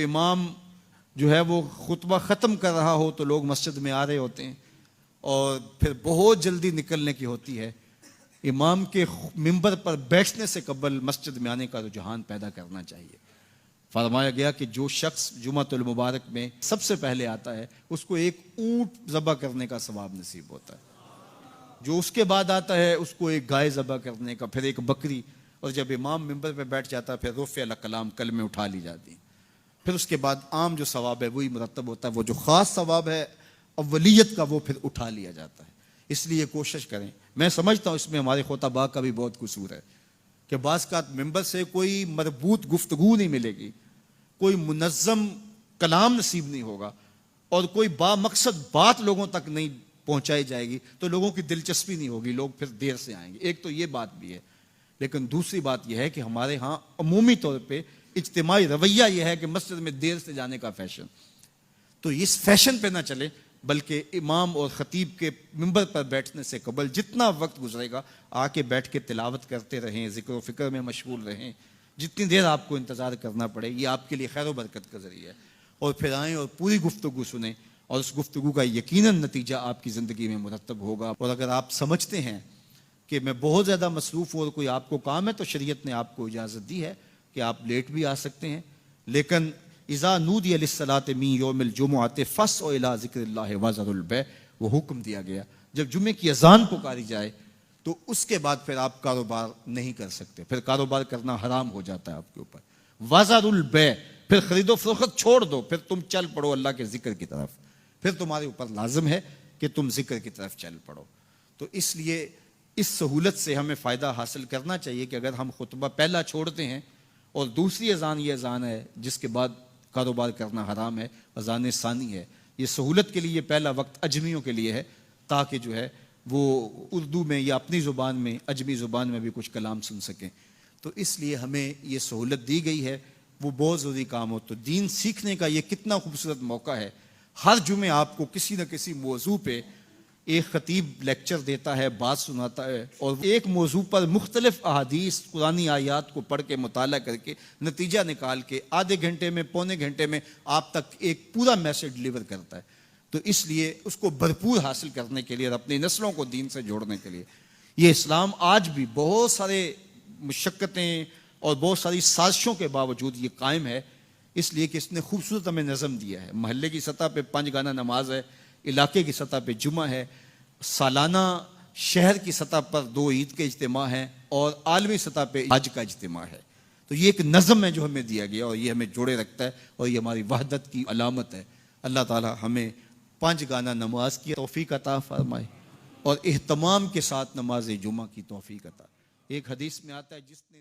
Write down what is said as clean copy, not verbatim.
امام جو ہے وہ خطبہ ختم کر رہا ہو تو لوگ مسجد میں آ رہے ہوتے ہیں اور پھر بہت جلدی نکلنے کی ہوتی ہے. امام کے منبر پر بیٹھنے سے قبل مسجد میں آنے کا رجحان پیدا کرنا چاہیے. فرمایا گیا کہ جو شخص جمعۃ المبارک میں سب سے پہلے آتا ہے اس کو ایک اونٹ ذبح کرنے کا ثواب نصیب ہوتا ہے. جو اس کے بعد آتا ہے اس کو ایک گائے ذبح کرنے کا، پھر ایک بکری، اور جب امام منبر پہ بیٹھ جاتا ہے پھر رفع الکلام کلمے اٹھا لی جاتی ہیں. پھر اس کے بعد عام جو ثواب ہے وہی مرتب ہوتا ہے، وہ جو خاص ثواب ہے اولیت کا وہ پھر اٹھا لیا جاتا ہے. اس لیے کوشش کریں. میں سمجھتا ہوں اس میں ہمارے خطباء کا بھی بہت قصور ہے کہ بعض کا ممبر سے کوئی مربوط گفتگو نہیں ملے گی، کوئی منظم کلام نصیب نہیں ہوگا اور کوئی با مقصد بات لوگوں تک نہیں پہنچائی جائے گی تو لوگوں کی دلچسپی نہیں ہوگی، لوگ پھر دیر سے آئیں گے. ایک تو یہ بات بھی ہے، لیکن دوسری بات یہ ہے کہ ہمارے ہاں عمومی طور پہ اجتماعی رویہ یہ ہے کہ مسجد میں دیر سے جانے کا فیشن. تو اس فیشن پہ نہ چلے، بلکہ امام اور خطیب کے منبر پر بیٹھنے سے قبل جتنا وقت گزرے گا آ کے بیٹھ کے تلاوت کرتے رہیں، ذکر و فکر میں مشغول رہیں. جتنی دیر آپ کو انتظار کرنا پڑے یہ آپ کے لیے خیر و برکت کا ذریعہ ہے. اور پھر آئیں اور پوری گفتگو سنیں اور اس گفتگو کا یقیناً نتیجہ آپ کی زندگی میں مرتب ہوگا. اور اگر آپ سمجھتے ہیں کہ میں بہت زیادہ مصروف ہوں اور کوئی آپ کو کام ہے تو شریعت نے آپ کو اجازت دی ہے کہ آپ لیٹ بھی آ سکتے ہیں. لیکن اذا نودی للصلاۃ من یوم الجمعۃ فاسعوا الی ذکر اللہ وذروا البیع، وہ حکم دیا گیا جب جمعے کی اذان پکاری جائے تو اس کے بعد پھر آپ کاروبار نہیں کر سکتے، پھر کاروبار کرنا حرام ہو جاتا ہے آپ کے اوپر. وذروا البیع، پھر خرید و فروخت چھوڑ دو، پھر تم چل پڑو اللہ کے ذکر کی طرف. پھر تمہارے اوپر لازم ہے کہ تم ذکر کی طرف چل پڑو. تو اس لیے اس سہولت سے ہمیں فائدہ حاصل کرنا چاہیے کہ اگر ہم خطبہ پہلا چھوڑتے ہیں اور دوسری اذان یہ اذان ہے جس کے بعد کاروبار کرنا حرام ہے، اذان ثانی ہے، یہ سہولت کے لیے یہ پہلا وقت اجمیوں کے لیے ہے تاکہ جو ہے وہ اردو میں یا اپنی زبان میں اجمی زبان میں بھی کچھ کلام سن سکیں. تو اس لیے ہمیں یہ سہولت دی گئی ہے، وہ بہت ضروری کام ہو. تو دین سیکھنے کا یہ کتنا خوبصورت موقع ہے. ہر جمعے آپ کو کسی نہ کسی موضوع پہ ایک خطیب لیکچر دیتا ہے، بات سناتا ہے، اور ایک موضوع پر مختلف احادیث قرآنی آیات کو پڑھ کے مطالعہ کر کے نتیجہ نکال کے آدھے گھنٹے میں پونے گھنٹے میں آپ تک ایک پورا میسج ڈلیور کرتا ہے. تو اس لیے اس کو بھرپور حاصل کرنے کے لیے اور اپنی نسلوں کو دین سے جوڑنے کے لیے یہ اسلام آج بھی بہت سارے مشقتیں اور بہت ساری سازشوں کے باوجود یہ قائم ہے، اس لیے کہ اس نے خوبصورت ہمیں نظم دیا ہے. محلے کی سطح پہ 5 گانا نماز ہے، علاقے کی سطح پہ جمعہ ہے، سالانہ شہر کی سطح پر 2 عید کے اجتماع ہیں اور عالمی سطح پہ حج کا اجتماع ہے. تو یہ ایک نظم ہے جو ہمیں دیا گیا اور یہ ہمیں جوڑے رکھتا ہے اور یہ ہماری وحدت کی علامت ہے. اللہ تعالی ہمیں 5 گانا نماز کی توفیق عطا فرمائے اور اہتمام کے ساتھ نماز جمعہ کی توفیق عطا. ایک حدیث میں آتا ہے جس نے